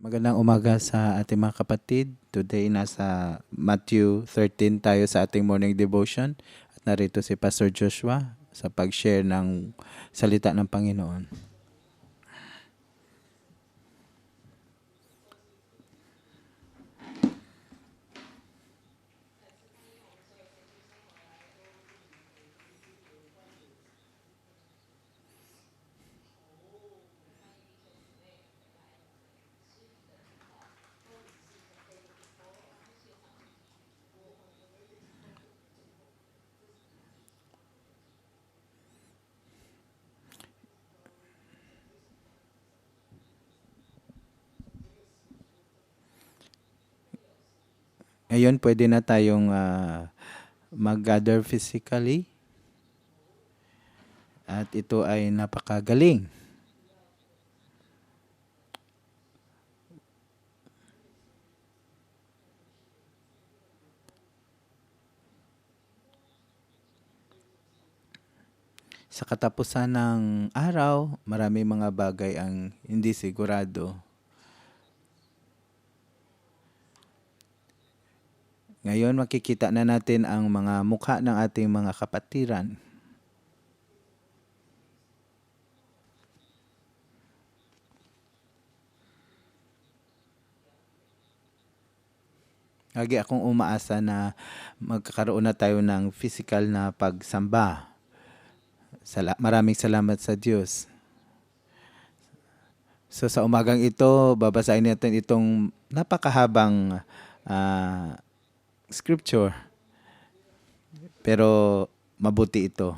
Magandang umaga sa ating mga kapatid. Today nasa Matthew 13 tayo sa ating morning devotion. At narito si Pastor Joshua sa pag-share ng salita ng Panginoon. Ngayon pwede na tayong mag-gather physically. At ito ay napakagaling. Sa katapusan ng araw, marami mga bagay ang hindi sigurado. Ngayon makikita na natin ang mga mukha ng ating mga kapatiran. Lagi akong umaasa na magkakaroon na tayo ng physical na pagsamba. Maraming salamat sa Diyos. So sa umagang ito, babasahin natin itong napakahabang scripture. Pero mabuti ito.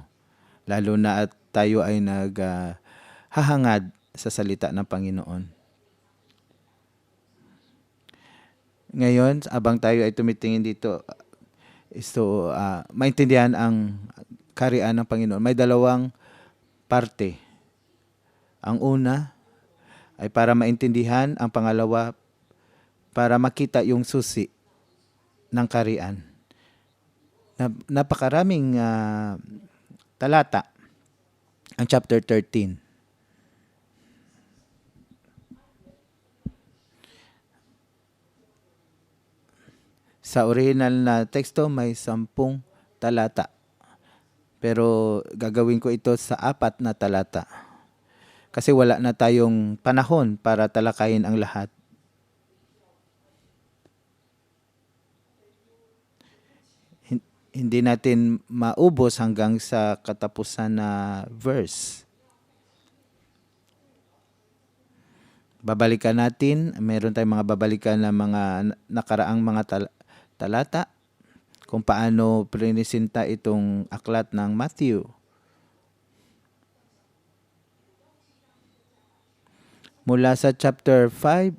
Lalo na at tayo ay naghahangad sa salita ng Panginoon. Ngayon, abang tayo ay tumitingin dito, maintindihan ang kaharian ng Panginoon. May dalawang parte. Ang una ay para maintindihan, ang pangalawa para makita yung susi ng kaharian. Napakaraming talata ang chapter 13. Sa original na teksto may 10 talata. Pero gagawin ko ito sa 4 na talata. Kasi wala na tayong panahon para talakayin ang lahat. Hindi natin maubos hanggang sa katapusan na verse. Babalikan natin, meron tayong mga babalikan na mga nakaraang mga talata kung paano prinisinta itong aklat ng Matthew. Mula sa chapter 5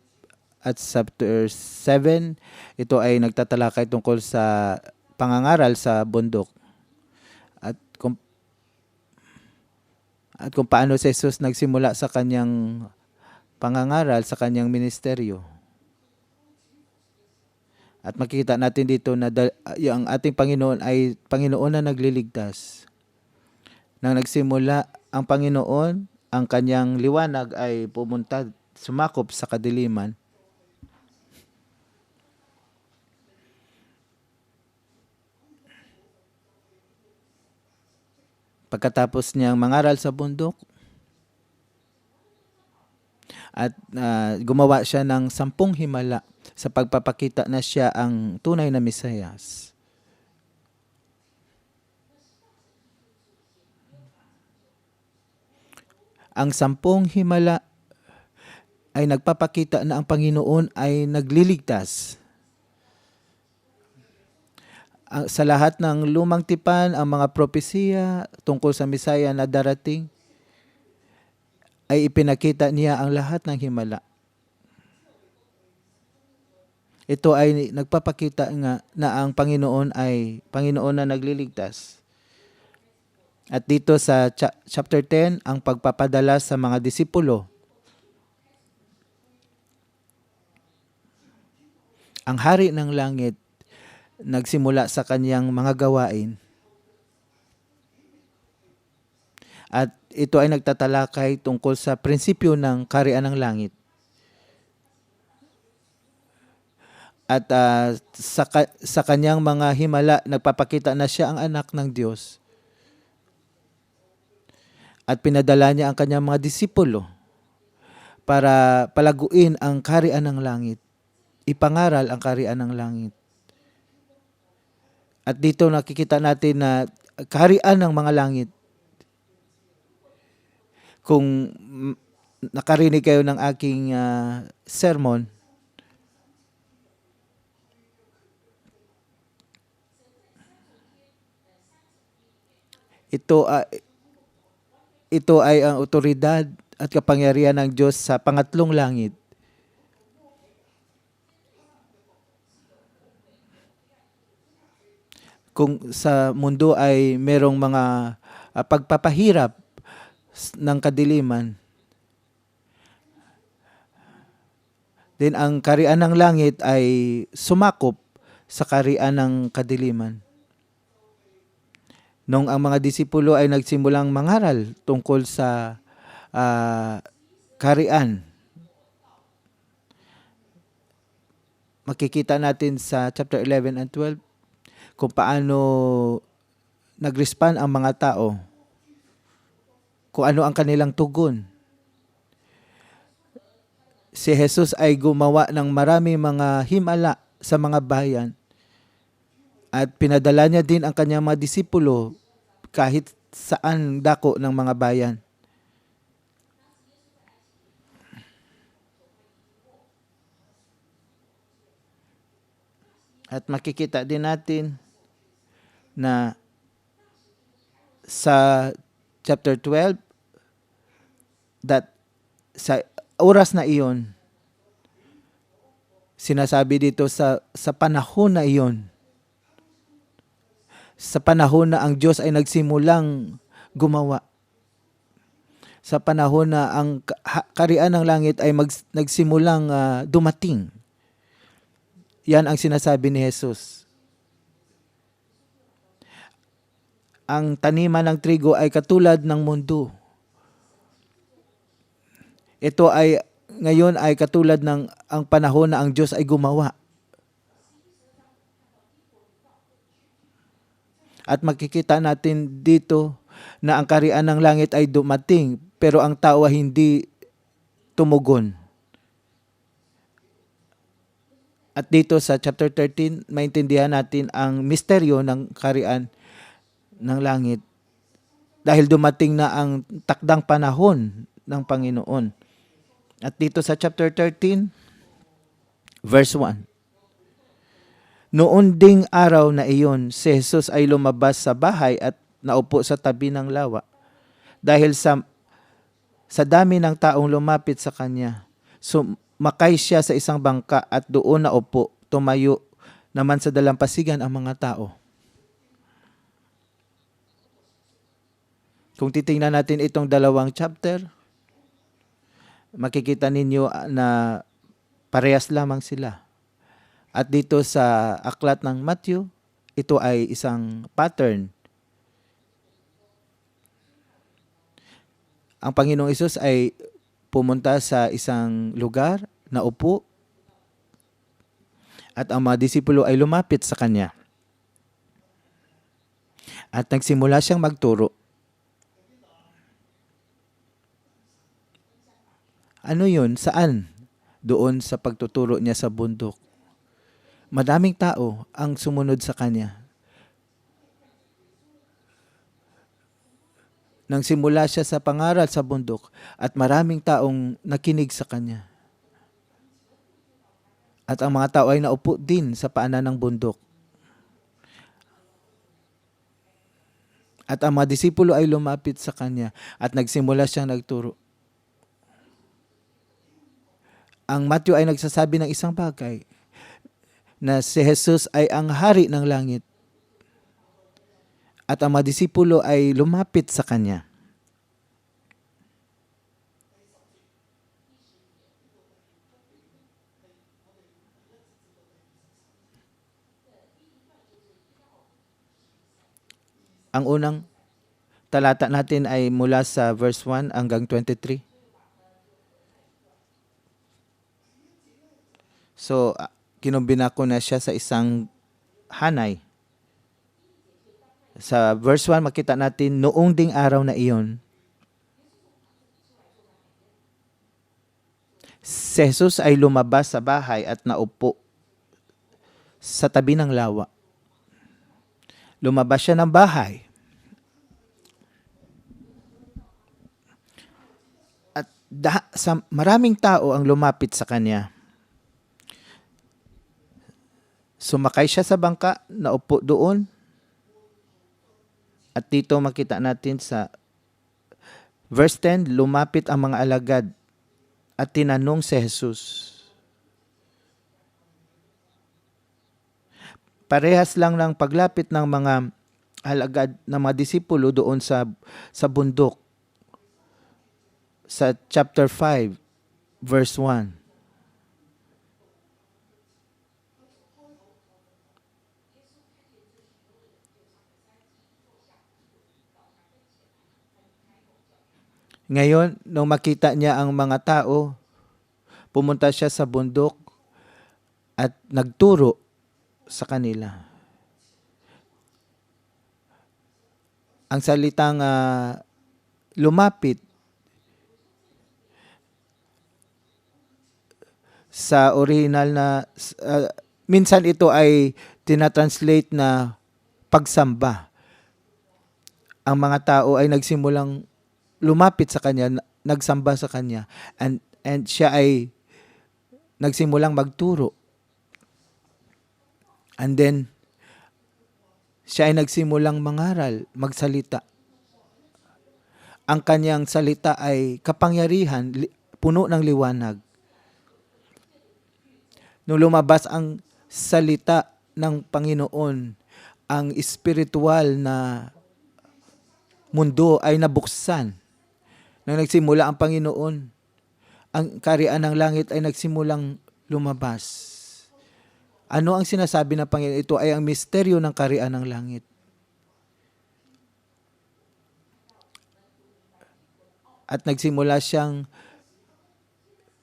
at chapter 7, ito ay nagtatalakay tungkol sa pangangaral sa bundok. At kung paano si Jesus nagsimula sa kanyang pangangaral, sa kanyang ministeryo. At makikita natin dito na yung ating Panginoon ay Panginoon na nagliligtas. Nang nagsimula ang Panginoon, ang kanyang liwanag ay pumunta, sumakop sa kadiliman. Pagkatapos niyang mangaral sa bundok, at gumawa siya ng 10 himala sa pagpapakita na siya ang tunay na Mesiyas. Ang 10 himala ay nagpapakita na ang Panginoon ay nagliligtas. Sa lahat ng lumang tipan, ang mga propesiya tungkol sa Mesaya na darating, ay ipinakita niya ang lahat ng himala. Ito ay nagpapakita nga na ang Panginoon ay Panginoon na nagliligtas. At dito sa chapter 10, ang pagpapadala sa mga disipulo. Ang hari ng langit nagsimula sa kanyang mga gawain. At ito ay nagtatalakay tungkol sa prinsipyo ng kaharian ng langit. At sa kanyang mga himala, nagpapakita na siya ang anak ng Diyos. At pinadala niya ang kanyang mga disipulo para palaguin ang kaharian ng langit. Ipangaral ang kaharian ng langit. At dito nakikita natin na kaharian ng mga langit. Kung nakarinig kayo ng aking sermon, ito ay ang otoridad at kapangyarihan ng Diyos sa pangatlong langit. Kung sa mundo ay merong mga pagpapahirap ng kadiliman, then ang kaharian ng langit ay sumakop sa kaharian ng kadiliman. Nung ang mga disipulo ay nagsimulang mangaral tungkol sa kaharian, makikita natin sa chapter 11 and 12 kung paano nag-respond ang mga tao, kung ano ang kanilang tugon. Si Jesus ay gumawa ng maraming mga himala sa mga bayan at pinadala niya din ang kanyang mga disipulo kahit saan dako ng mga bayan. At makikita din natin na sa chapter 12 that sa oras na iyon, sinasabi dito sa panahon na iyon, sa panahon na ang Diyos ay nagsimulang gumawa, sa panahon na ang kaharian ng langit ay nagsimulang dumating. Yan ang sinasabi ni Jesus. Ang taniman ng trigo ay katulad ng mundo. Ito ay ngayon ay katulad ng ang panahon na ang Diyos ay gumawa. At makikita natin dito na ang kaharian ng langit ay dumating, pero ang tao ay hindi tumugon. At dito sa chapter 13, maintindihan natin ang misteryo ng kaharian ng langit. Dahil dumating na ang takdang panahon ng Panginoon. At dito sa chapter 13, verse 1. Noon ding araw na iyon, si Jesus ay lumabas sa bahay at naupo sa tabi ng lawa. Dahil sa dami ng taong lumapit sa kanya, sumakay siya sa isang bangka at doon naupo, tumayo naman sa dalampasigan ang mga tao. Kung titingnan natin itong dalawang chapter, makikita ninyo na parehas lamang sila. At dito sa aklat ng Matthew, ito ay isang pattern. Ang Panginoong Hesus ay pumunta sa isang lugar, naupo, at ang mga disipulo ay lumapit sa kanya. At nagsimula siyang magturo. Ano yun? Saan? Doon sa pagtuturo niya sa bundok. Madaming tao ang sumunod sa kanya. Nang simula siya sa pangaral sa bundok at maraming taong nakinig sa kanya. At ang mga tao ay naupo din sa paanan ng bundok. At ang mga disipulo ay lumapit sa kanya at nagsimula siyang nagturo. Ang Matthew ay nagsasabi ng isang bagay na si Jesus ay ang hari ng langit at ang mga disipulo ay lumapit sa kanya. Ang unang talata natin ay mula sa verse 1 hanggang 23. So, kinumbina ko na siya sa isang hanay. Sa verse 1, makita natin, noong ding araw na iyon, si Jesus ay lumabas sa bahay at naupo sa tabi ng lawa. Lumabas siya ng bahay. At sa maraming tao ang lumapit sa kanya. Sumakay siya sa bangka, naupo doon. At dito makita natin sa verse 10, lumapit ang mga alagad at tinanong si Jesus. Parehas lang ng paglapit ng mga alagad ng mga disipulo doon sa bundok. Sa chapter 5, verse 1. Ngayon, nung makita niya ang mga tao, pumunta siya sa bundok at nagturo sa kanila. Ang salitang lumapit sa original na, minsan ito ay tinatranslate na pagsamba. Ang mga tao ay nagsimulang lumapit sa kanya, nagsamba sa kanya, and siya ay nagsimulang magturo. And then, siya ay nagsimulang mangaral, magsalita. Ang kanyang salita ay kapangyarihan, puno ng liwanag. Nung lumabas ang salita ng Panginoon, ang espiritual na mundo ay nabuksan. Nang nagsimula ang Panginoon, ang kaharian ng langit ay nagsimulang lumabas. Ano ang sinasabi ng Panginoon? Ito ay ang misteryo ng kaharian ng langit. At nagsimula siyang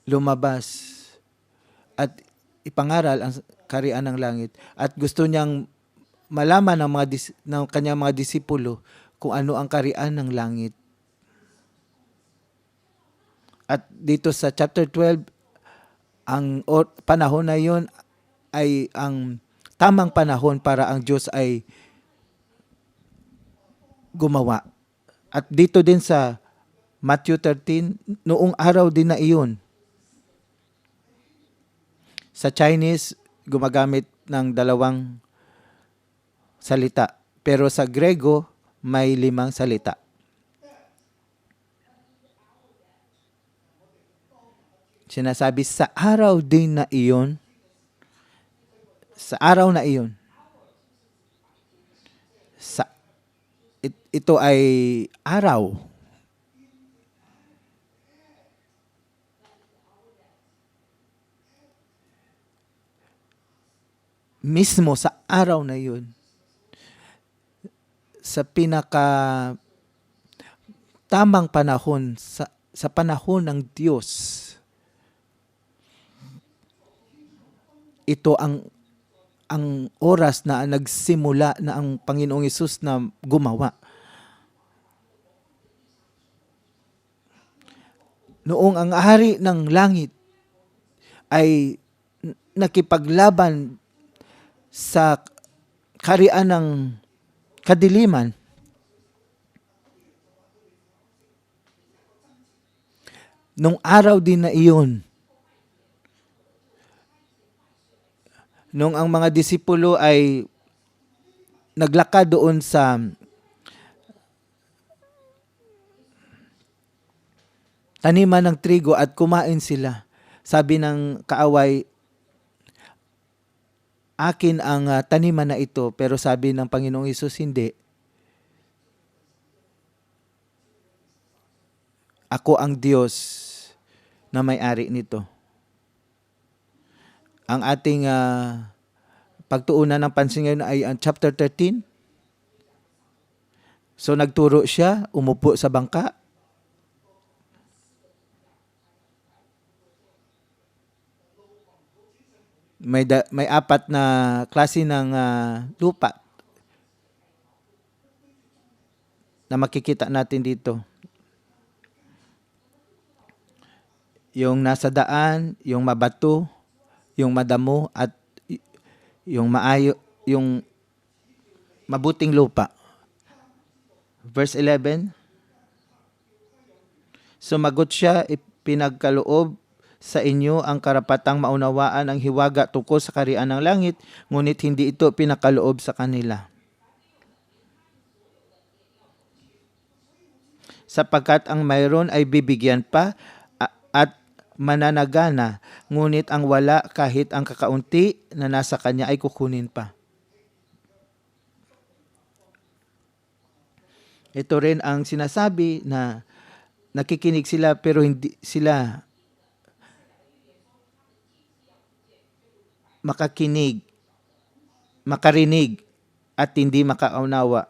lumabas at ipangaral ang kaharian ng langit. At gusto niyang malaman ng kanyang mga disipulo kung ano ang kaharian ng langit. At dito sa chapter 12, ang panahon na yon ay ang tamang panahon para ang Diyos ay gumawa. At dito din sa Matthew 13, noong araw din na iyon. Sa Chinese, gumagamit ng 2 salita. Pero sa Grego, may 5 salita. Sinasabi sa araw din na iyon, sa araw na iyon, ito ay araw. Mismo sa araw na iyon, sa pinaka tamang panahon, sa panahon ng Diyos, ito ang oras na nagsimula na ang Panginoong Hesus na gumawa. Noong ang hari ng langit ay nakipaglaban sa kaharian ng kadiliman, nung araw din na iyon, nung ang mga disipulo ay naglakad doon sa taniman ng trigo at kumain sila, sabi ng kaaway, akin ang taniman na ito, pero sabi ng Panginoong Hesus, hindi. Ako ang Diyos na may-ari nito. Ang ating pagtuunan ng pansin ngayon ay ang chapter 13. So nagturo siya, umupo sa bangka. May apat na klase ng lupa na makikita natin dito. Yung nasa daan, yung mabato, yung madamo, at yung yung mabuting lupa. Verse 11, sumagot siya, ipinagkaloob sa inyo ang karapatang maunawaan ang hiwaga tungkol sa kaharian ng langit, ngunit hindi ito pinakaloob sa kanila. Sapagkat ang mayroon ay bibigyan pa at mananagana, ngunit ang wala kahit ang kakaunti na nasa kanya ay kukunin pa. Ito rin ang sinasabi na nakikinig sila pero hindi sila makarinig at hindi makaunawa.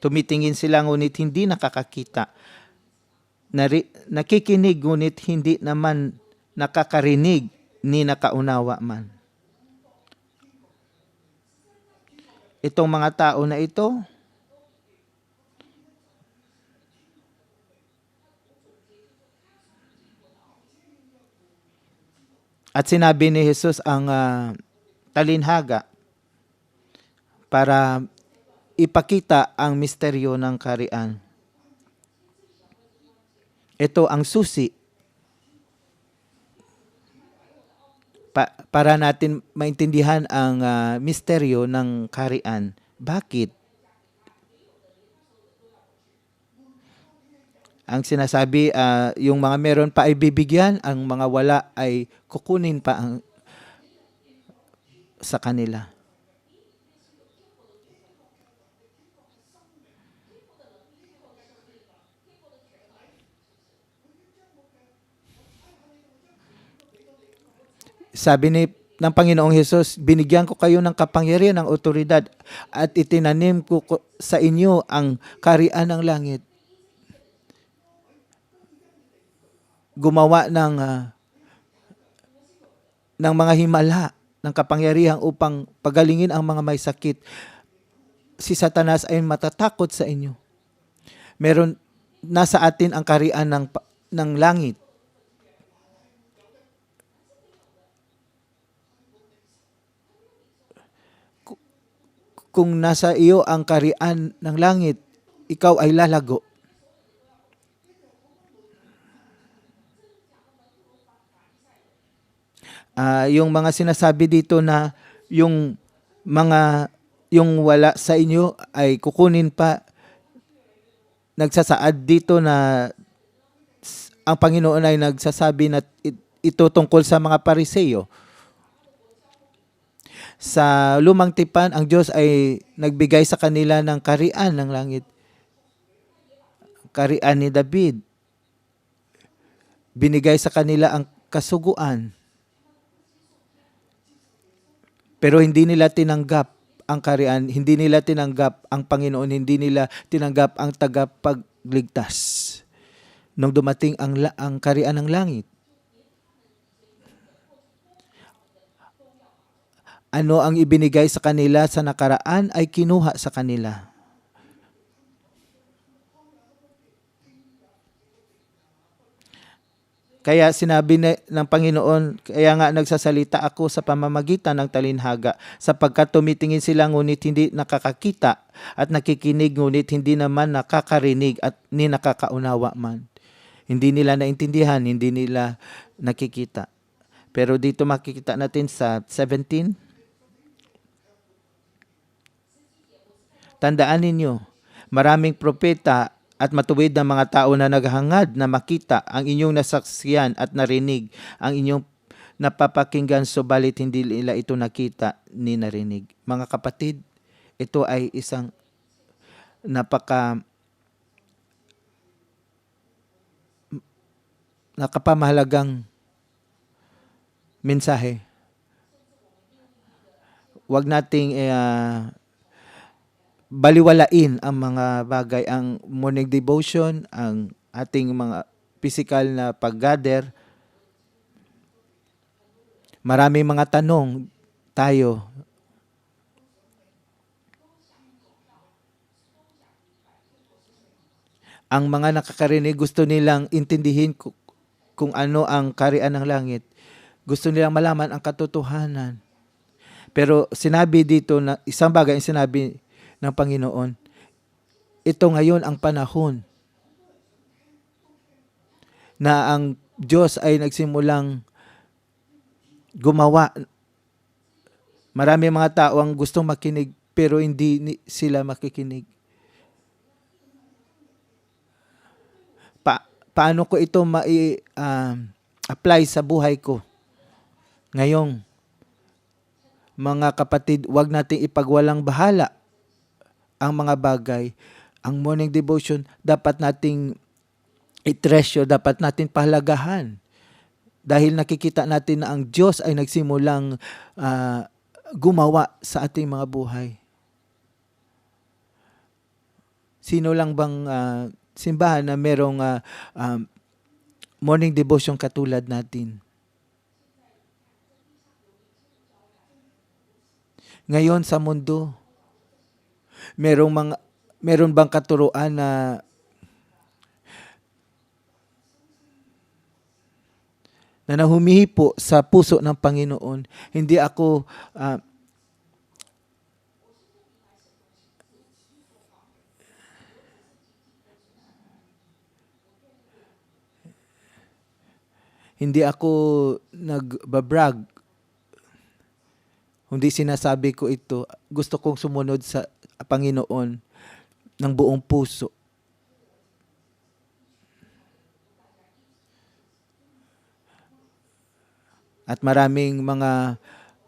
Tumitingin sila ngunit hindi nakakakita. Nakikinig ngunit hindi naman nakakarinig ni nakaunawa man. Itong mga tao na ito, at sinabi ni Jesus ang talinhaga para ipakita ang misteryo ng kaharian. Ito ang susi para natin maintindihan ang misteryo ng kaharian. Bakit? Ang sinasabi, yung mga meron pa ay bibigyan, ang mga wala ay kukunin pa sa kanila. Sabi ng Panginoong Hesus, binigyan ko kayo ng kapangyarihan, ng otoridad, at itinanim ko sa inyo ang kaharian ng langit. Gumawa ng mga himala ng kapangyarihan upang pagalingin ang mga may sakit. Si Satanas ay matatakot sa inyo. Nasa atin ang kaharian ng langit. Kung nasa iyo ang kaharian ng langit, ikaw ay lalago. Yung mga sinasabi dito na yung wala sa inyo ay kukunin pa, nagsasaad dito na ang Panginoon ay nagsasabi na ito tungkol sa mga Pariseo. Sa lumang tipan, ang Diyos ay nagbigay sa kanila ng kaharian ng langit. Kaharian ni David. Binigay sa kanila ang kasuguan. Pero hindi nila tinanggap ang kaharian, hindi nila tinanggap ang Panginoon, hindi nila tinanggap ang tagapagligtas. Nung dumating ang kaharian ng langit, ano ang ibinigay sa kanila sa nakaraan ay kinuha sa kanila. Kaya sinabi ng Panginoon, kaya nga nagsasalita ako sa pamamagitan ng talinhaga, sapagkat tumitingin sila ngunit hindi nakakakita, at nakikinig ngunit hindi naman nakakarinig at ni nakakaunawa man. Hindi nila naintindihan, hindi nila nakikita. Pero dito makikita natin sa 17, tandaan ninyo, maraming propeta at matuwid na mga tao na naghangad na makita ang inyong nasaksiyan at narinig ang inyong napapakinggan, subalit hindi nila ito nakita ni narinig. Mga kapatid, ito ay isang nakapamahalagang mensahe. Huwag nating baliwalain ang mga bagay, ang morning devotion, ang ating mga physical na pag-gather. Maraming mga tanong tayo. Ang mga nakakarinig gusto nilang intindihin kung ano ang kaharian ng langit. Gusto nilang malaman ang katotohanan. Pero sinabi dito na isang bagay ang sinabi ng Panginoon, ito ngayon ang panahon na ang Diyos ay nagsimulang gumawa. Marami mga tao ang gustong makinig pero hindi sila makikinig. Paano ko ito apply sa buhay ko? Ngayong, mga kapatid, wag nating ipagwalang bahala ang mga bagay. Ang morning devotion, dapat nating i-treasure, dapat natin pahalagahan. Dahil nakikita natin na ang Diyos ay nagsimulang gumawa sa ating mga buhay. Sino lang bang simbahan na merong morning devotion katulad natin? Ngayon sa mundo, meron bang katuruan na humihipo sa puso ng Panginoon? Hindi ako nagbabrag. Hindi sinasabi ko ito. Gusto kong sumunod sa Panginoon ng buong puso. At maraming mga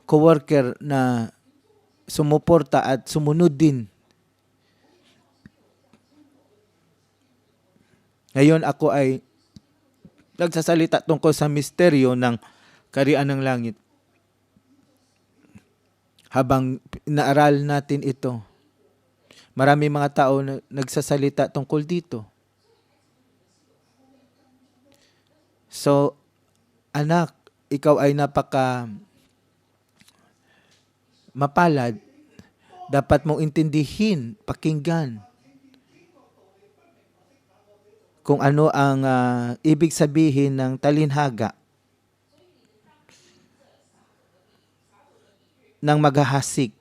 coworker na sumuporta at sumunod din. Ngayon ako ay nagsasalita tungkol sa misteryo ng kaharian ng langit. Habang inaaral natin ito, marami mga tao na nagsasalita tungkol dito. So, anak, ikaw ay napaka mapalad. Dapat mong intindihin, pakinggan kung ano ang ibig sabihin ng talinhaga ng maghahasik.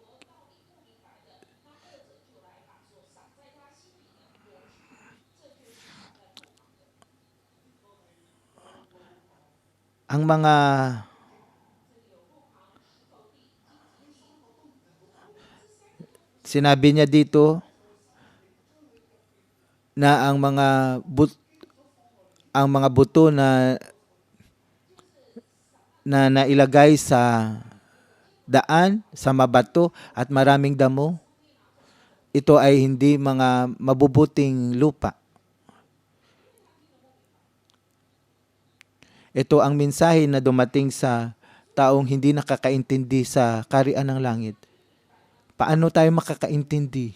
Ang mga sinabi niya dito na ang mga buto na nailagay sa daan, sa mabato at maraming damo, ito ay hindi mga mabubuting lupa. Ito ang mensahe na dumating sa taong hindi nakakaintindi sa kaharian ng langit. Paano tayo makakaintindi?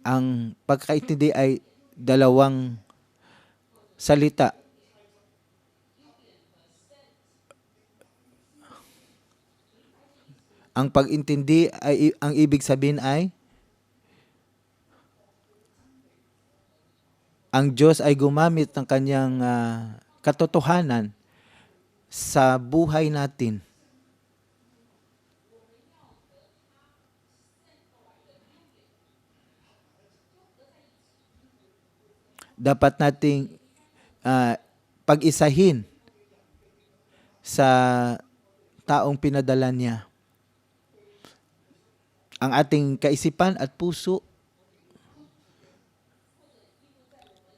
Ang pagkakaintindi ay dalawang salita. Ang pag-intindi ay ang ibig sabihin ay ang Diyos ay gumamit ng kanyang katotohanan sa buhay natin. Dapat nating pag-isahin sa taong pinadala niya. Ang ating kaisipan at puso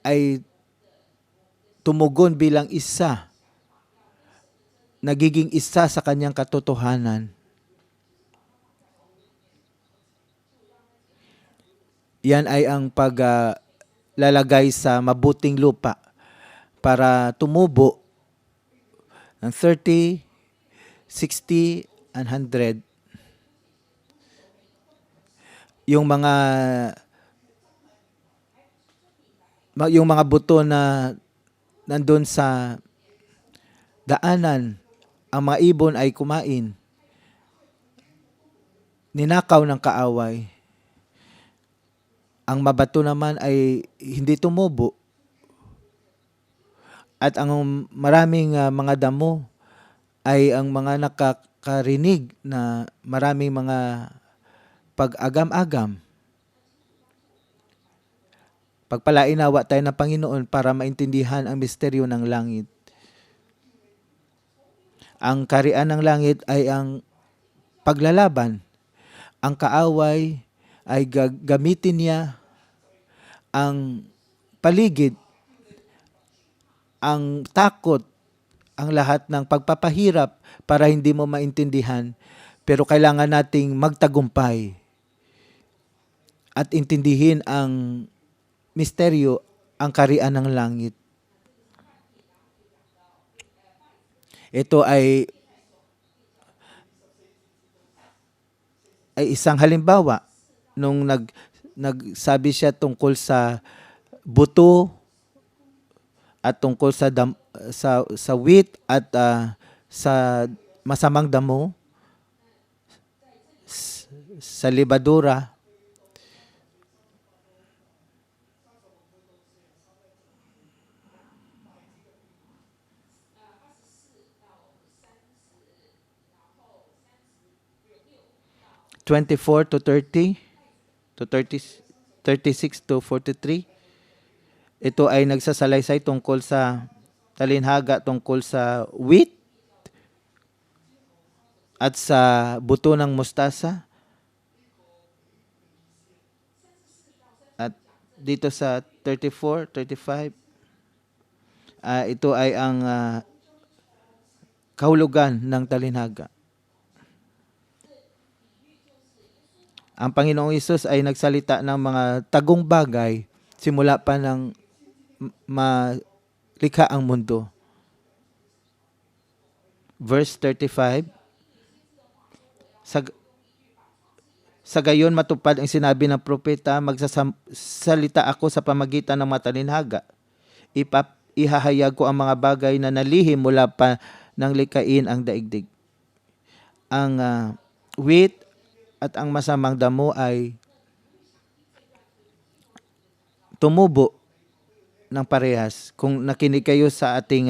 ay tumugon bilang isa, nagiging isa sa kanyang katotohanan. Yan ay ang paglalagay sa mabuting lupa para tumubo ng 30, 60, and 100. Yung mga yung mga buto na nandun sa daanan, ang mga ibon ay kumain. Ninakaw ng kaaway. Ang mabato naman ay hindi tumubo. At ang maraming mga damo ay ang mga nakakarinig na maraming mga pag-agam-agam. Pagpalainawa tayo ng Panginoon para maintindihan ang misteryo ng langit. Ang kaharian ng langit ay ang paglalaban. Ang kaaway ay gamitin niya ang paligid, ang takot, ang lahat ng pagpapahirap para hindi mo maintindihan. Pero kailangan nating magtagumpay at intindihin ang misteryo, ang kaharian ng langit. Ito ay isang halimbawa nung nagsabi siya tungkol sa buto at tungkol sa wheat at sa masamang damo sa libadura. (24 to 30 to 36 to 43). Ito ay nagsasalaysay tungkol sa talinhaga, tungkol sa wheat at sa buto ng mustasa. At dito sa 34, 35, ito ay ang kahulugan ng talinhaga. Ang Panginoong Hesus ay nagsalita ng mga tagong bagay simula pa ng malikha ang mundo. Verse 35, sa gayon matupad ang sinabi ng propeta, magsasalita ako sa pamagitan ng mga talinhaga. Ihahayag ko ang mga bagay na nalihim mula pa ng likhain ang daigdig. Ang wheat at ang masamang damo ay tumubo ng parehas. Kung nakinig kayo sa ating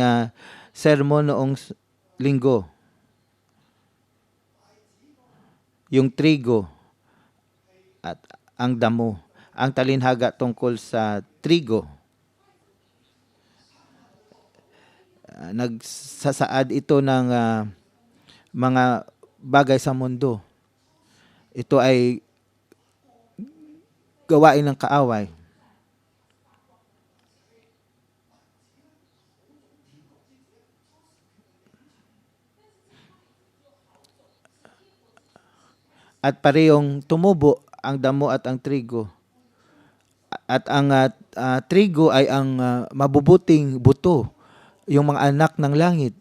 sermon noong linggo, yung trigo at ang damo, ang talinhaga tungkol sa trigo, nagsasaad ito ng mga bagay sa mundo. Ito ay gawain ng kaaway. At parehong tumubo ang damo at ang trigo. At ang trigo ay ang mabubuting buto, yung mga anak ng langit.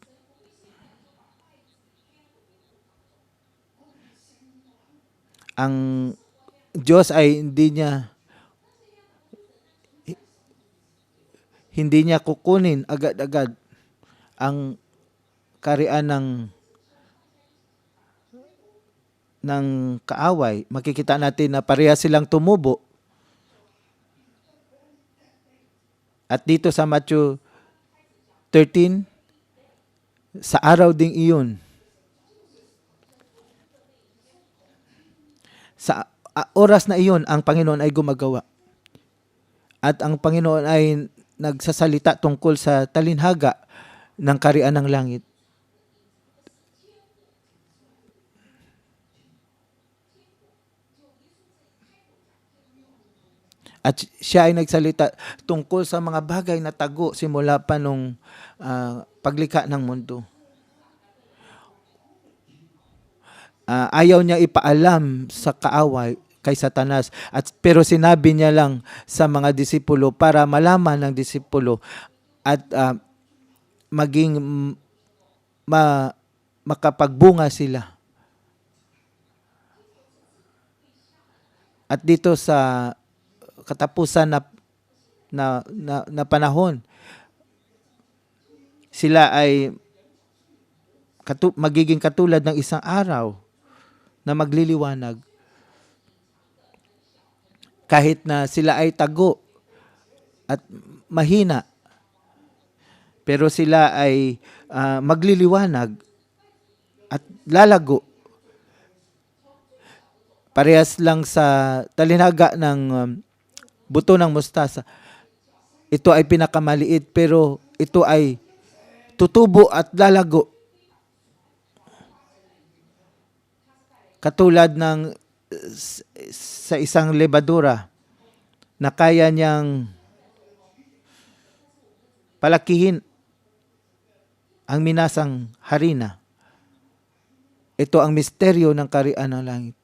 Ang Diyos ay hindi niya kukunin agad-agad ang kaharian ng kaaway. Makikita natin na pareha silang tumubo. At dito sa Matthew 13, sa araw ding iyon, sa oras na iyon, ang Panginoon ay gumagawa. At ang Panginoon ay nagsasalita tungkol sa talinhaga ng kaharian ng langit. At siya ay nagsalita tungkol sa mga bagay na tago simula pa nung paglikha ng mundo. Ayaw niya ipaalam sa kaaway kay Satanas, pero sinabi niya lang sa mga disipulo para malaman ng disipulo at maging makapagbunga sila. At dito sa katapusan na na panahon. Sila ay magiging katulad ng isang araw na magliliwanag. Kahit na sila ay tago at mahina, pero sila ay magliliwanag at lalago. Parehas lang sa talinaga ng buto ng mustasa. Ito ay pinakamaliit, pero ito ay tutubo at lalago. Katulad ng sa isang lebadura na kaya niyang palakihin ang minasang harina. Ito ang misteryo ng kaharian ng langit.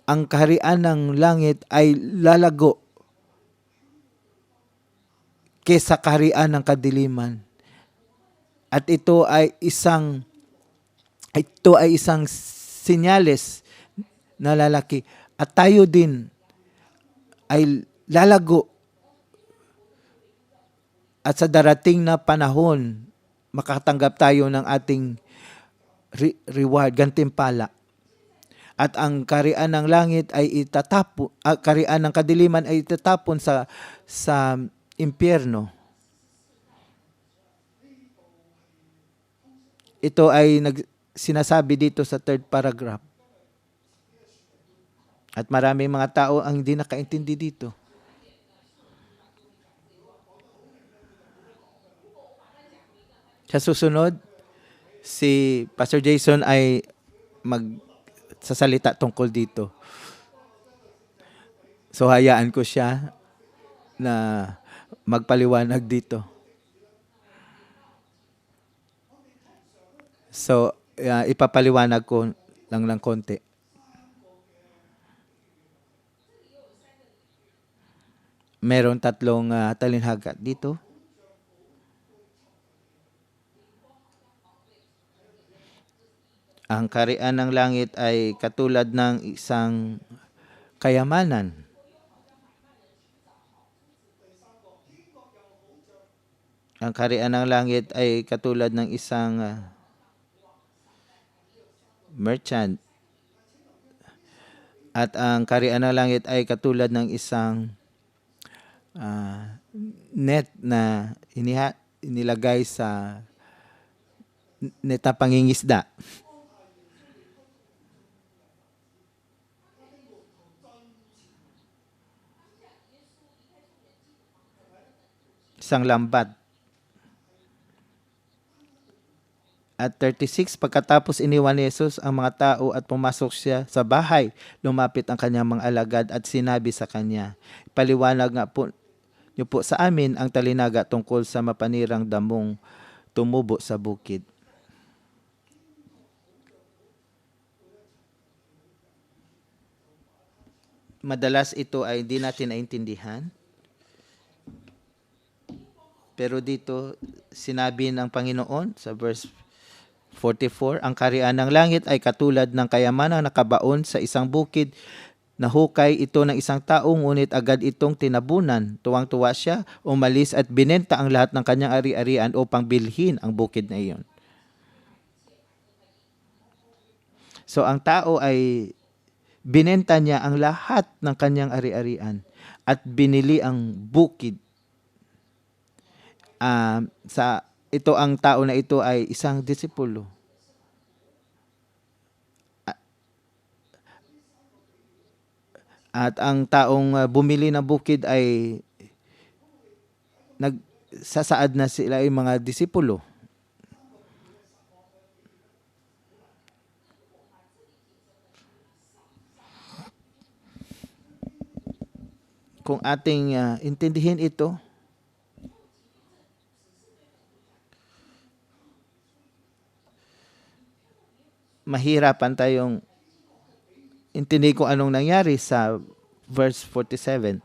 Ang kaharian ng langit ay lalago kaysa kaharian ng kadiliman. At ito ay isang senyales na lalaki. At tayo din ay lalago. At sa darating na panahon, makatanggap tayo ng ating reward, gantimpala. At ang kaharian ng langit ay itatapon, kaharian ng kadiliman ay itatapon sa impyerno. Ito ay sinasabi dito sa third paragraph. At maraming mga tao ang hindi nakaintindi dito. Sa susunod, si Pastor Jason ay magsasalita tungkol dito. So hayaan ko siya na magpaliwanag dito. So ipapaliwanag ko lang ng konti. Meron tatlong talinhaga dito. Ang kaharian ng langit ay katulad ng isang kayamanan. Ang kaharian ng langit ay katulad ng isang merchant. At ang kaharian ng langit ay katulad ng isang net na inilagay sa net na pangingisda. Isang lambat. At 36, pagkatapos iniwan ni Jesus ang mga tao at pumasok siya sa bahay, lumapit ang kanyang mga alagad at sinabi sa kanya, "Paliwanag nga po niyo po sa amin ang talinaga tungkol sa mapanirang damong tumubo sa bukid." Madalas ito ay hindi natin naintindihan. Pero dito, sinabi ng Panginoon sa verse 44, ang kaharian ng langit ay katulad ng kayamanang nakabaon sa isang bukid. Nahukay ito ng isang tao, ngunit agad itong tinabunan. Tuwang-tuwa siya, umalis at binenta ang lahat ng kanyang ari-arian upang bilhin ang bukid na iyon. So ang tao ay binenta niya ang lahat ng kanyang ari-arian at binili ang bukid. Ito ang tao na ito ay isang disipulo. At ang taong bumili ng bukid ay nagsasaad na sila ay mga disipulo. Kung ating intindihin ito, mahirapan tayong intindi kung anong nangyari sa verse 47.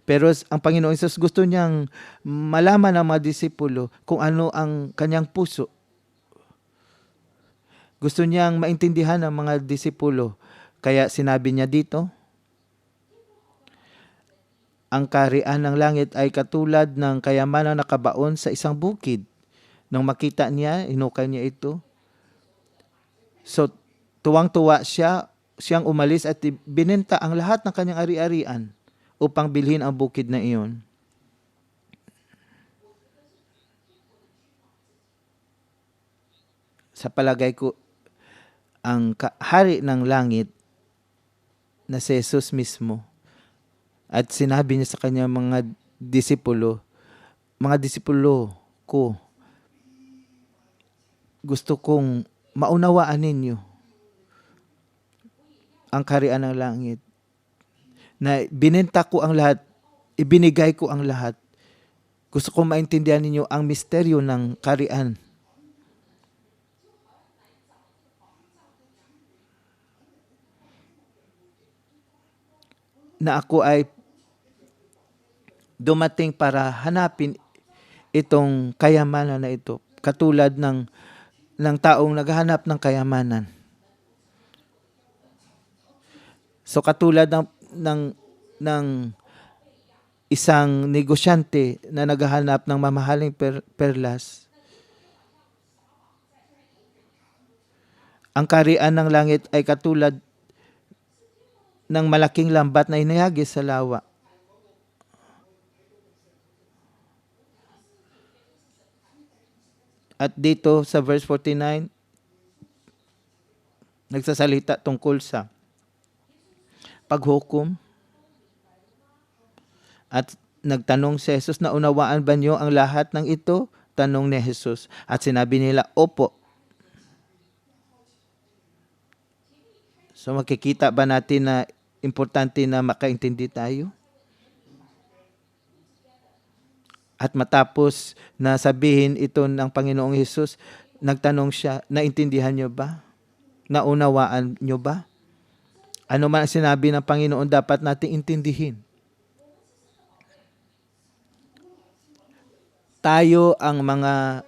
Pero ang Panginoon Hesus gusto niyang malaman ng mga disipulo kung ano ang kanyang puso. Gusto niyang maintindihan ng mga disipulo. Kaya sinabi niya dito, ang kaharian ng langit ay katulad ng kayamanang nakabaon sa isang bukid. Nang makita niya, hinukay niya ito. So, tuwang-tuwa siyang umalis at binenta ang lahat ng kanyang ari-arian upang bilhin ang bukid na iyon. Sa palagay ko, ang hari ng langit na si Jesus mismo, at sinabi niya sa kanyang mga disipulo ko, gusto kong maunawaan ninyo ang kaharian ng langit. Na binenta ko ang lahat, ibinigay ko ang lahat. Gusto kong maintindihan ninyo ang misteryo ng kaharian. Na ako ay dumating para hanapin itong kayamanan na ito. Katulad ng taong naghahanap ng kayamanan. So katulad ng isang negosyante na naghahanap ng mamahaling perlas, ang kaharian ng langit ay katulad ng malaking lambat na inihagis sa lawa. At dito sa verse 49, nagsasalita tungkol sa paghukom. At nagtanong si Jesus, naunawaan ba niyo ang lahat ng ito? Tanong ni Jesus. At sinabi nila, opo. So makikita ba natin na importante na makaintindi tayo? At matapos na sabihin ito ng Panginoong Jesus, nagtanong siya, naintindihan niyo ba? Naunawaan niyo ba? Ano man ang sinabi ng Panginoon, dapat nating intindihin. Tayo ang mga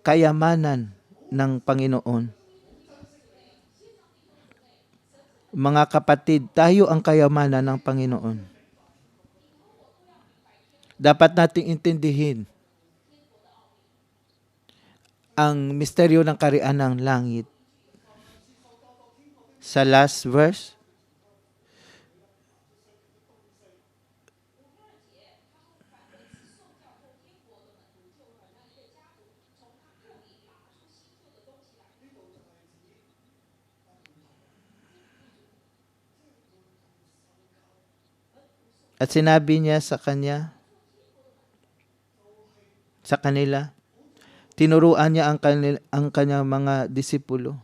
kayamanan ng Panginoon. Mga kapatid, tayo ang kayamanan ng Panginoon. Dapat nating intindihin ang misteryo ng kaharian ng langit. Sa last verse, at sinabi niya sa kanila, tinuruan niya ang kanyang mga disipulo.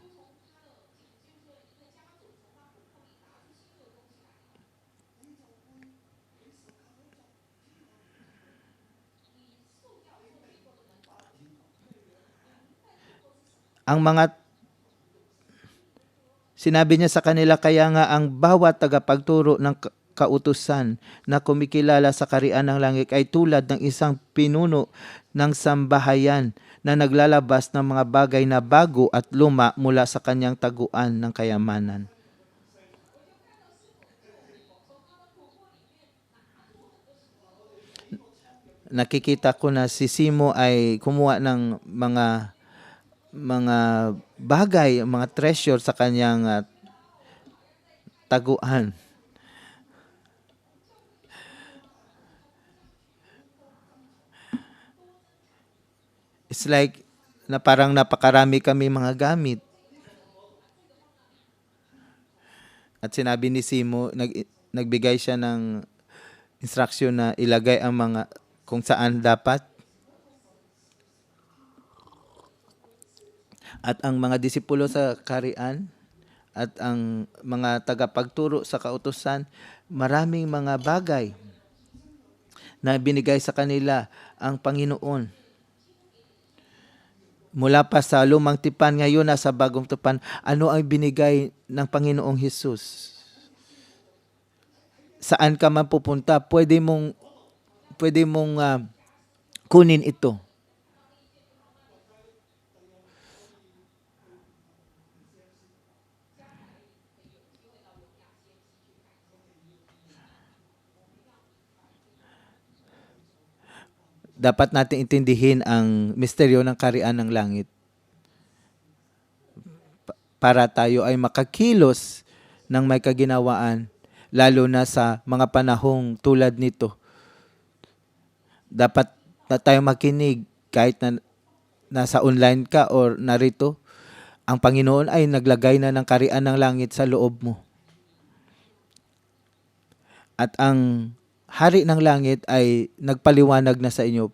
Sinabi niya sa kanila, kaya nga ang bawat tagapagturo ng kautusan na kumikilala sa kaharian ng langit ay tulad ng isang pinuno ng sambahayan na naglalabas ng mga bagay na bago at luma mula sa kanyang taguan ng kayamanan. Nakikita ko na si Simo ay kumuha ng mga bagay, mga treasure sa kanyang taguan. It's like na parang napakarami kami mga gamit. At sinabi ni Simo, nagbigay siya ng instruction na ilagay ang mga kung saan dapat. At ang mga disipulo sa kaharian at ang mga tagapagturo sa kautusan, maraming mga bagay na binigay sa kanila ang Panginoon. Mula pa sa lumang tipan, ngayon nasa bagong tipan, ano ang binigay ng Panginoong Hesus? Saan ka man pupunta, pwede mong kunin ito. dapat natin intindihin ang misteryo ng kaharian ng langit para tayo ay makakilos ng may kaginawaan, lalo na sa mga panahong tulad nito. Dapat na tayo makinig kahit na nasa online ka or narito. Ang Panginoon ay naglagay na ng kaharian ng langit sa loob mo. At ang hari ng langit ay nagpaliwanag na sa inyo.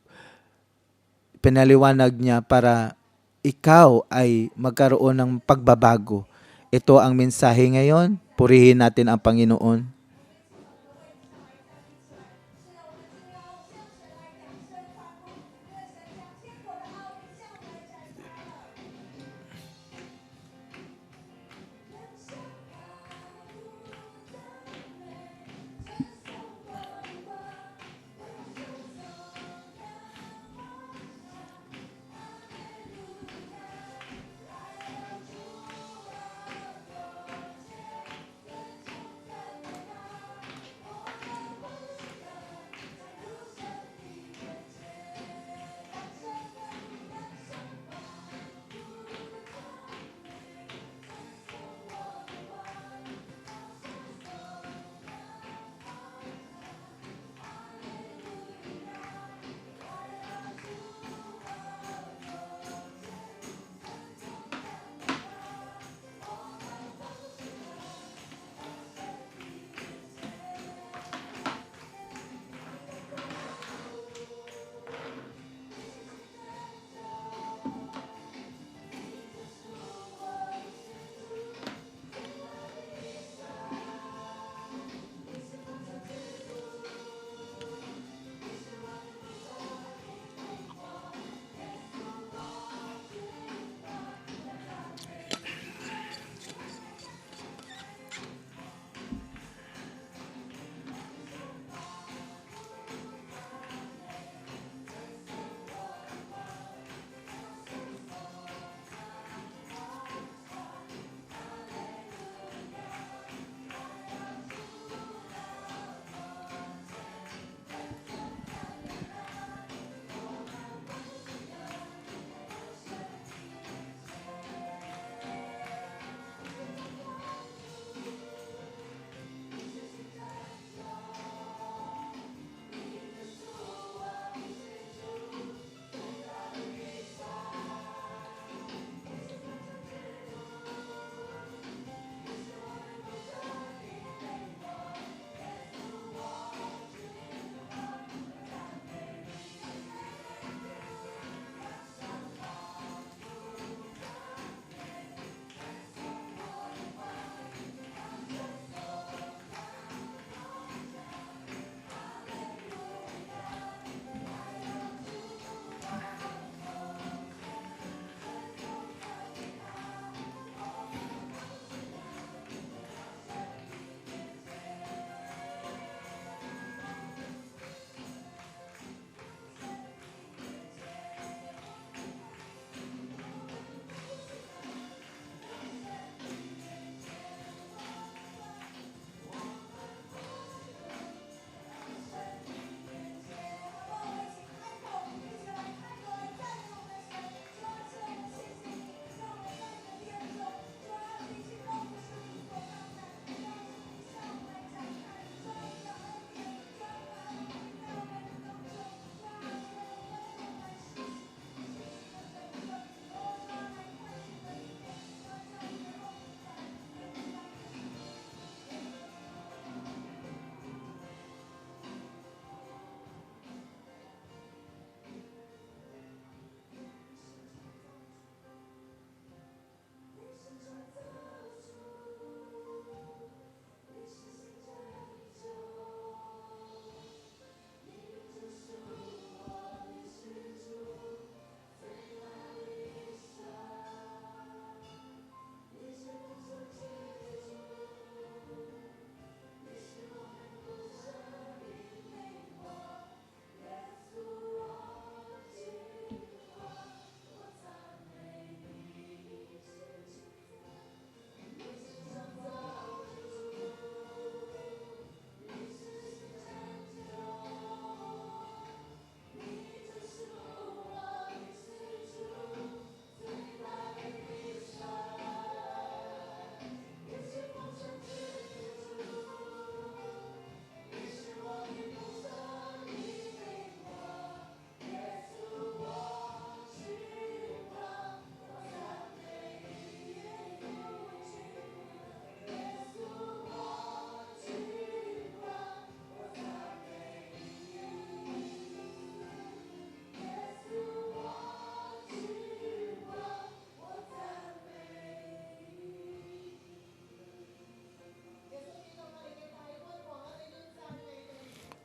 Pinaliwanag niya para ikaw ay magkaroon ng pagbabago. Ito ang mensahe ngayon. Purihin natin ang Panginoon.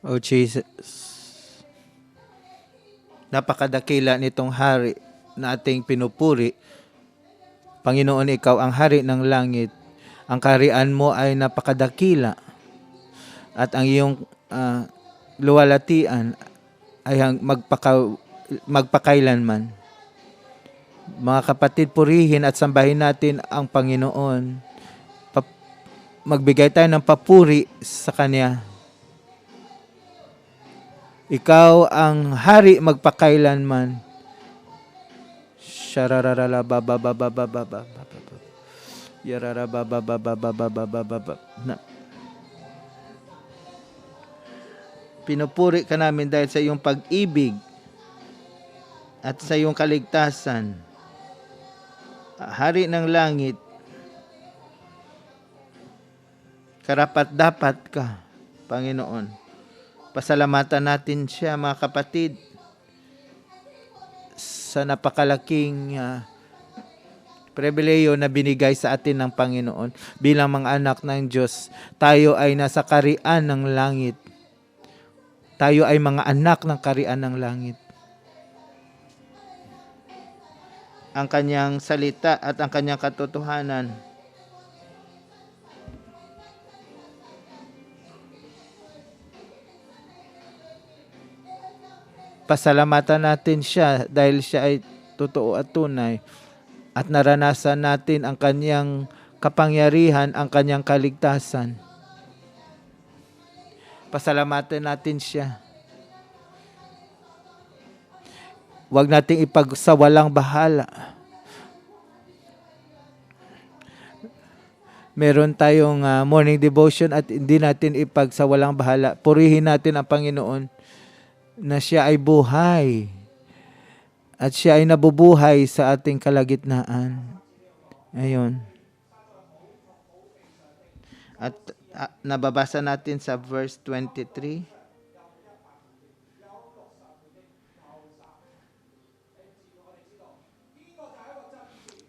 O Jesus, napakadakila nitong hari na ating pinupuri. Panginoon, ikaw ang hari ng langit. Ang kaharian mo ay napakadakila at ang iyong luwalhatian ay magpakailanman. Mga kapatid, purihin at sambahin natin ang Panginoon. Magbigay tayo ng papuri sa Kanya. Ikaw ang hari magpakailanman. Pinupuri ka namin dahil sa iyong pag-ibig at sa iyong kaligtasan. Hari ng langit, karapat-dapat ka, Panginoon. Pasalamatan natin siya, mga kapatid, sa napakalaking pribileyo na binigay sa atin ng Panginoon. Bilang mga anak ng Diyos, tayo ay nasa kaharian ng langit. Tayo ay mga anak ng kaharian ng langit. Ang kanyang salita at ang kanyang katotohanan pasalamatan natin siya dahil siya ay totoo at tunay at naranasan natin ang kanyang kapangyarihan, ang kanyang kaligtasan. Pasalamatan natin siya. Huwag nating ipagsawalang bahala. Meron tayong morning devotion at hindi natin ipagsawalang bahala. Purihin natin ang Panginoon na siya ay buhay at siya ay nabubuhay sa ating kalagitnaan. Ayun. At nababasa natin sa verse 23.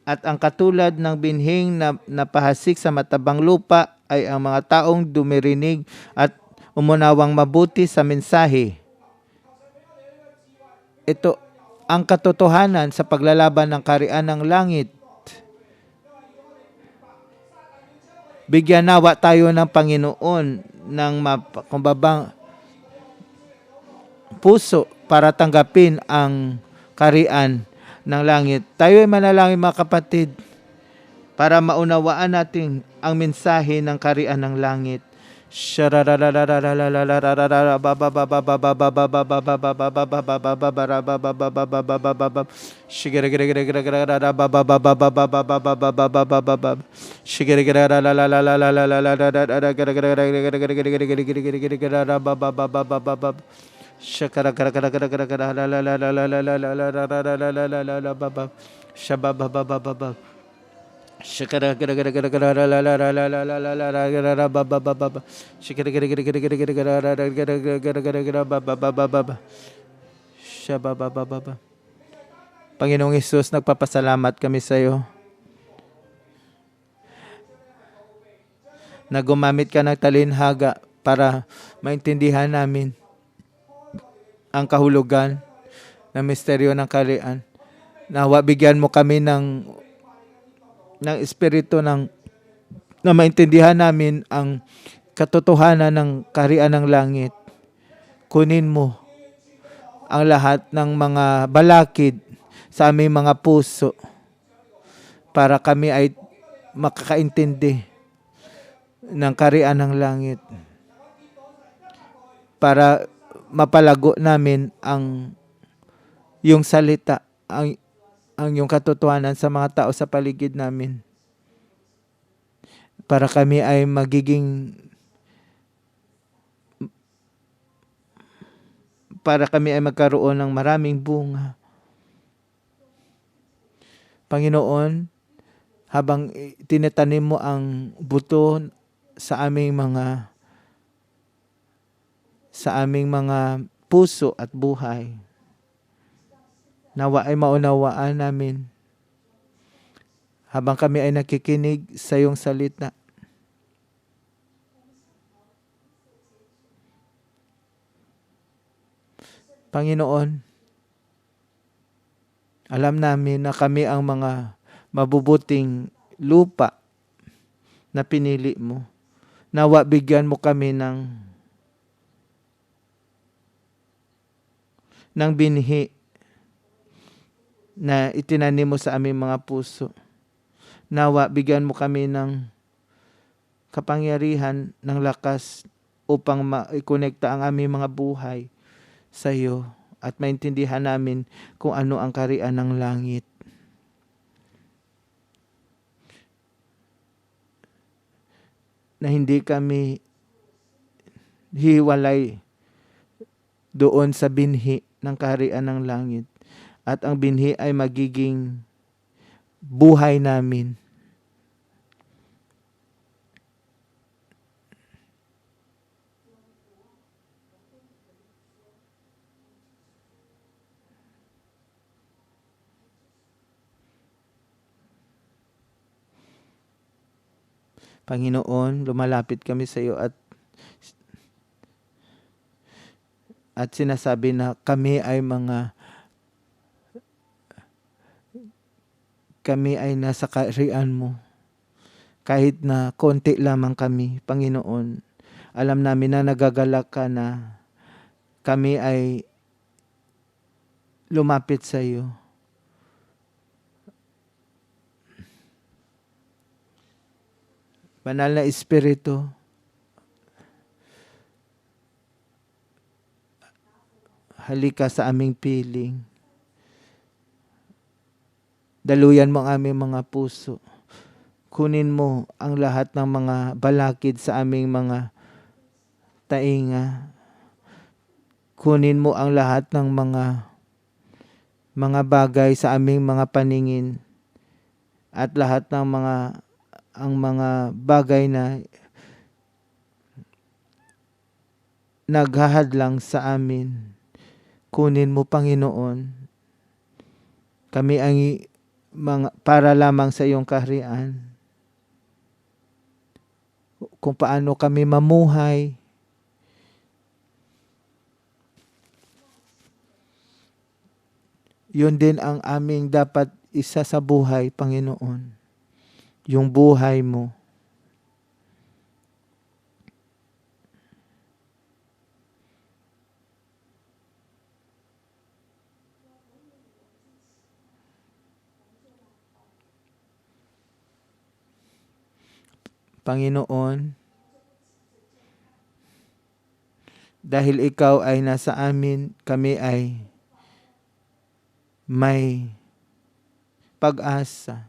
At ang katulad ng binhing na napahasik sa matabang lupa ay ang mga taong dumirinig at umunawang mabuti sa mensahe. Ito ang katotohanan sa paglalaban ng kaharian ng langit. Bigyan nawa tayo ng Panginoon ng mapakumbabang puso para tanggapin ang kaharian ng langit. Tayo ay manalangin, mga kapatid, para maunawaan natin ang mensahe ng kaharian ng langit. Panginoong Hesus, nagpapasalamat kami sa iyo na gumamit ka ng talinhaga para maintindihan namin ang kahulugan ng misteryo ng kaharian. Nawa bigyan mo kami ng espiritu na maintindihan namin ang katotohanan ng kaharian ng langit. Kunin mo ang lahat ng mga balakid sa aming mga puso para kami ay makakaintindi ng kaharian ng langit. Para mapalago namin ang iyong salita, ang iyong katotohanan sa mga tao sa paligid namin. Para kami ay magkaroon ng maraming bunga. Panginoon, habang tinatanim mo ang buto sa aming mga puso at buhay, nawa ay maunawaan namin habang kami ay nakikinig sa iyong salita. Panginoon, alam namin na kami ang mga mabubuting lupa na pinili mo. Nawa bigyan mo kami ng binhi na itinanim mo sa aming mga puso. Nawa bigyan mo kami ng kapangyarihan, ng lakas upang maikonekta ang aming mga buhay sa iyo at maintindihan namin kung ano ang kaharian ng langit. Na hindi kami hiwalay doon sa binhi ng kaharian ng langit. At ang binhi ay magiging buhay namin. Panginoon, lumalapit kami sa iyo at sinasabi na kami ay nasa kaharian mo. Kahit na konti lamang kami, Panginoon, alam namin na nagagalak ka na kami ay lumapit sa iyo. Banal na Espiritu, halika sa aming piling. Daluyan mo ang aming mga puso. Kunin mo ang lahat ng mga balakid sa aming mga tainga. Kunin mo ang lahat ng mga bagay sa aming mga paningin at lahat ng mga bagay na naghahadlang sa amin. Kunin mo, Panginoon. Kami ang para lamang sa iyong kaharian. Kung paano kami mamuhay. Yun din ang aming dapat isa sa buhay, Panginoon. Yung buhay mo. Panginoon, dahil ikaw ay nasa amin, kami ay may pag-asa.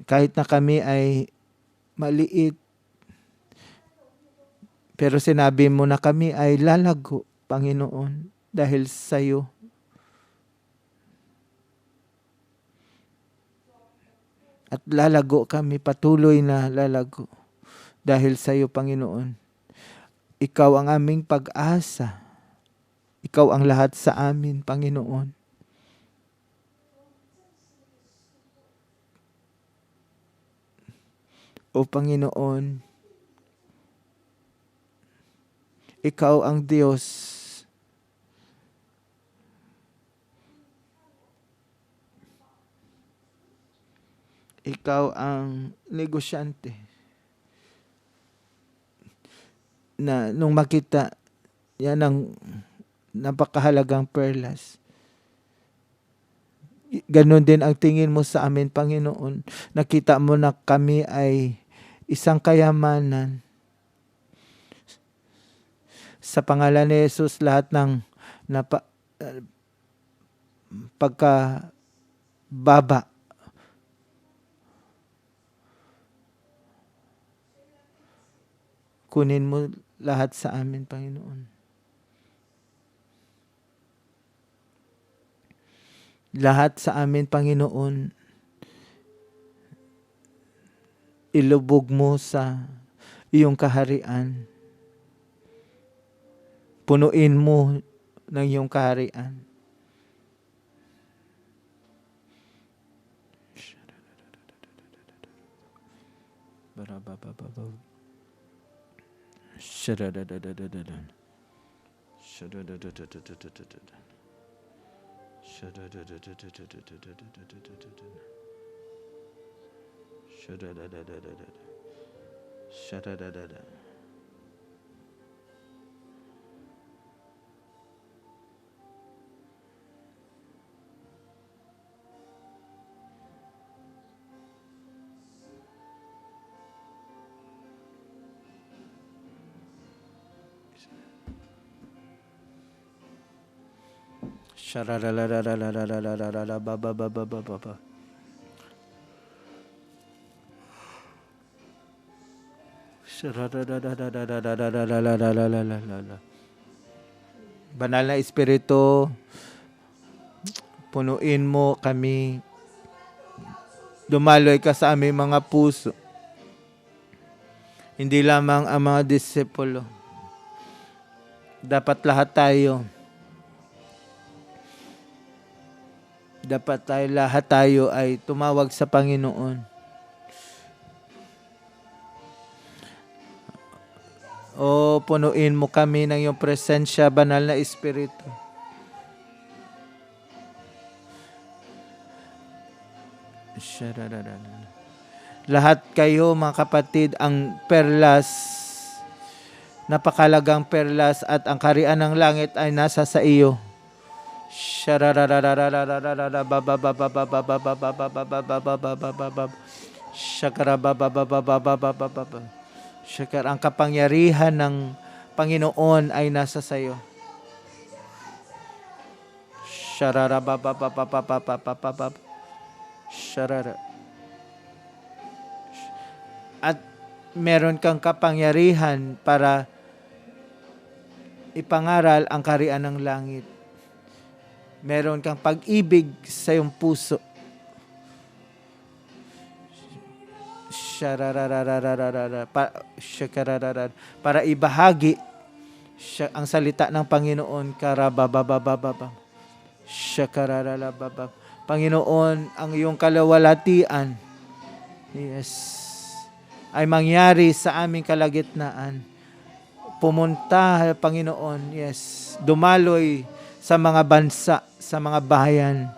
Kahit na kami ay maliit, pero sinabi mo na kami ay lalago, Panginoon, dahil sa iyo. At lalago kami, patuloy na lalago dahil sa iyo, Panginoon. Ikaw ang aming pag-asa. Ikaw ang lahat sa amin, Panginoon. O Panginoon, ikaw ang Diyos. Ikaw ang negosyante na nung makita yan ang napakahalagang perlas. Ganon din ang tingin mo sa amin, Panginoon. Nakita mo na kami ay isang kayamanan. Sa pangalan ni Jesus, lahat ng pagkababa, kunin mo lahat sa amin, Panginoon. Lahat sa amin, Panginoon, ilubog mo sa iyong kaharian. Punuin mo ng iyong kaharian. Banal na Espiritu, punuin mo kami. Dumaloy ka sa aming mga puso. Hindi lamang ang mga disipulo. Dapat lahat tayo ay tumawag sa Panginoon. O punuin mo kami ng iyong presensya, banal na Espiritu. Lahat kayo mga kapatid, ang perlas, napakalagang perlas at ang kaharian ng langit ay nasa sa iyo. Shakar, ang kapangyarihan ng Panginoon ay nasa sa iyo. At meron kang kapangyarihan para ipangaral ang kaharian ng langit. Meron kang pag-ibig sa iyong puso. Para ibahagi ang salita ng Panginoon. Panginoon, ang iyong kalawalhatian, yes, ay mangyari sa aming kalagitnaan. Pumunta, Panginoon, yes, dumaloy sa mga bansa, sa mga bayan.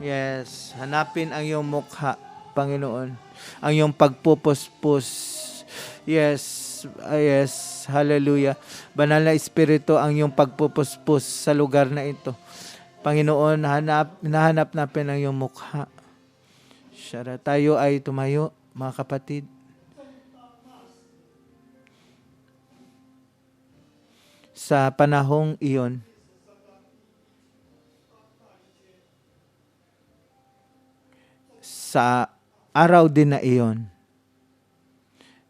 Yes, hanapin ang iyong mukha, Panginoon. Ang iyong pagpupuspos. Yes, yes, hallelujah. Banal na Espiritu, ang iyong pagpupuspos sa lugar na ito. Panginoon, nahanap natin ang iyong mukha. Tayo ay tumayo, mga kapatid. Sa panahong iyon, sa araw din na iyon,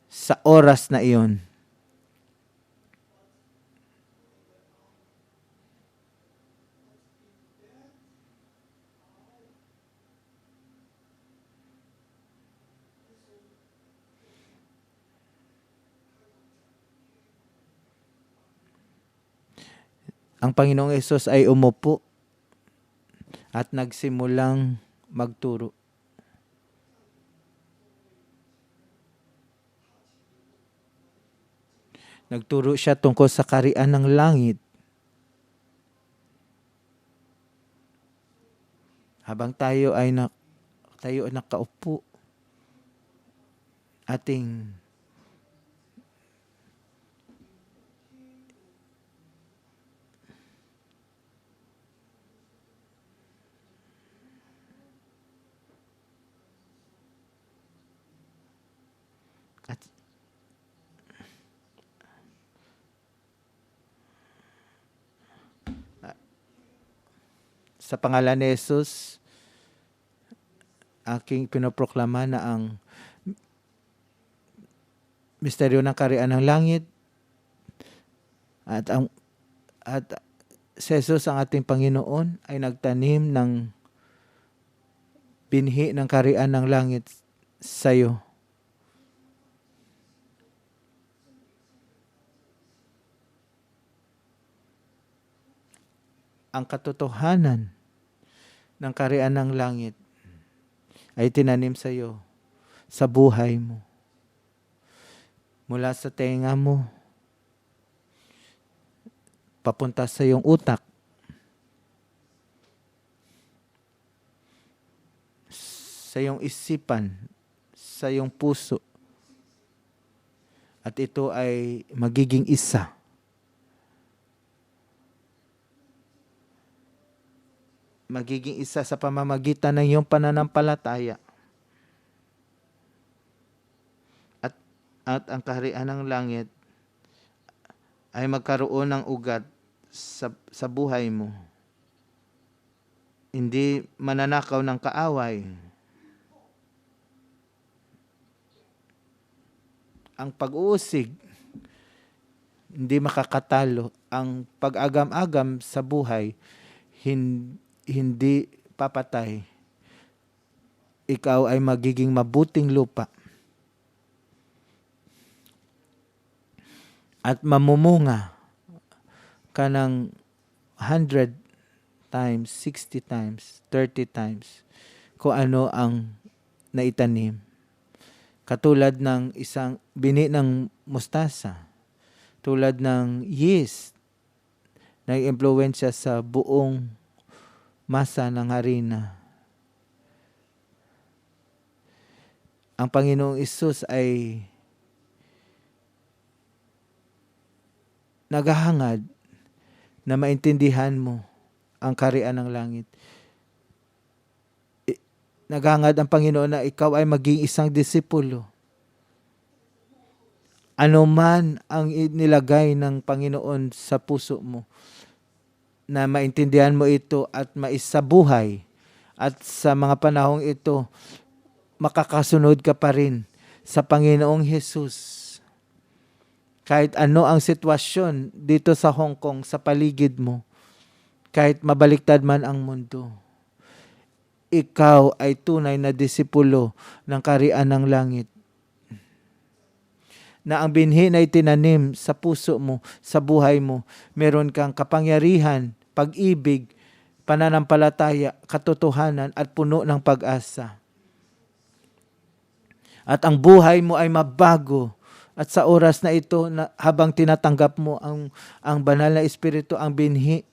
sa oras na iyon, ang Panginoong Hesus ay umupo at nagsimulang magturo. Nagturo siya tungkol sa kaharian ng langit. Habang tayo ay nakaupo, ating sa pangalan ni Jesus, aking pinoproklama na ang misteryo ng kaharian ng langit at si Jesus, ang ating Panginoon, ay nagtanim ng binhi ng kaharian ng langit sa'yo. Ang katotohanan ng kaharian ng langit ay tinanim sa iyo, sa buhay mo. Mula sa tenga mo, papunta sa iyong utak, sa iyong isipan, sa iyong puso. At ito ay magiging isa. Magiging isa sa pamamagitan ng iyong pananampalataya. At ang kaharian ng langit ay magkaroon ng ugat sa buhay mo. Hindi mananakaw ng kaaway. Ang pag-uusig, hindi makakatalo. Ang pag-agam-agam sa buhay, hindi papatay. Ikaw ay magiging mabuting lupa. At mamumunga ka ng 100 times, 60 times, 30 times kung ano ang naitanim. Katulad ng isang bini ng mustasa, tulad ng yeast na impluwensya sa buong masa ng harina. Ang Panginoong Hesus ay naghahangad na maintindihan mo ang kaharian ng langit. Naghahangad ang Panginoon na ikaw ay maging isang disipulo. Ano man ang inilagay ng Panginoon sa puso mo, na maintindihan mo ito at maisabuhay, at sa mga panahong ito, makakasunod ka pa rin sa Panginoong Hesus. Kahit ano ang sitwasyon dito sa Hong Kong, sa paligid mo, kahit mabaliktad man ang mundo, ikaw ay tunay na disipulo ng kaharian ng langit. Na ang binhi na itinanim sa puso mo, sa buhay mo, meron kang kapangyarihan, pag-ibig, pananampalataya, katotohanan at puno ng pag-asa. At ang buhay mo ay mabago. At sa oras na ito, na habang tinatanggap mo ang banal na Espiritu, ang binhi,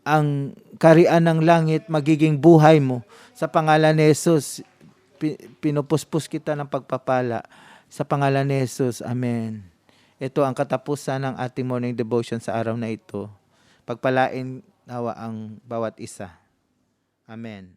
ang kaharian ng langit, magiging buhay mo. Sa pangalan ni Jesus, pinupuspos kita ng pagpapala. Sa pangalan ni Jesus, Amen. Ito ang katapusan ng ating morning devotion sa araw na ito. Pagpalain nawa ang bawat isa. Amen.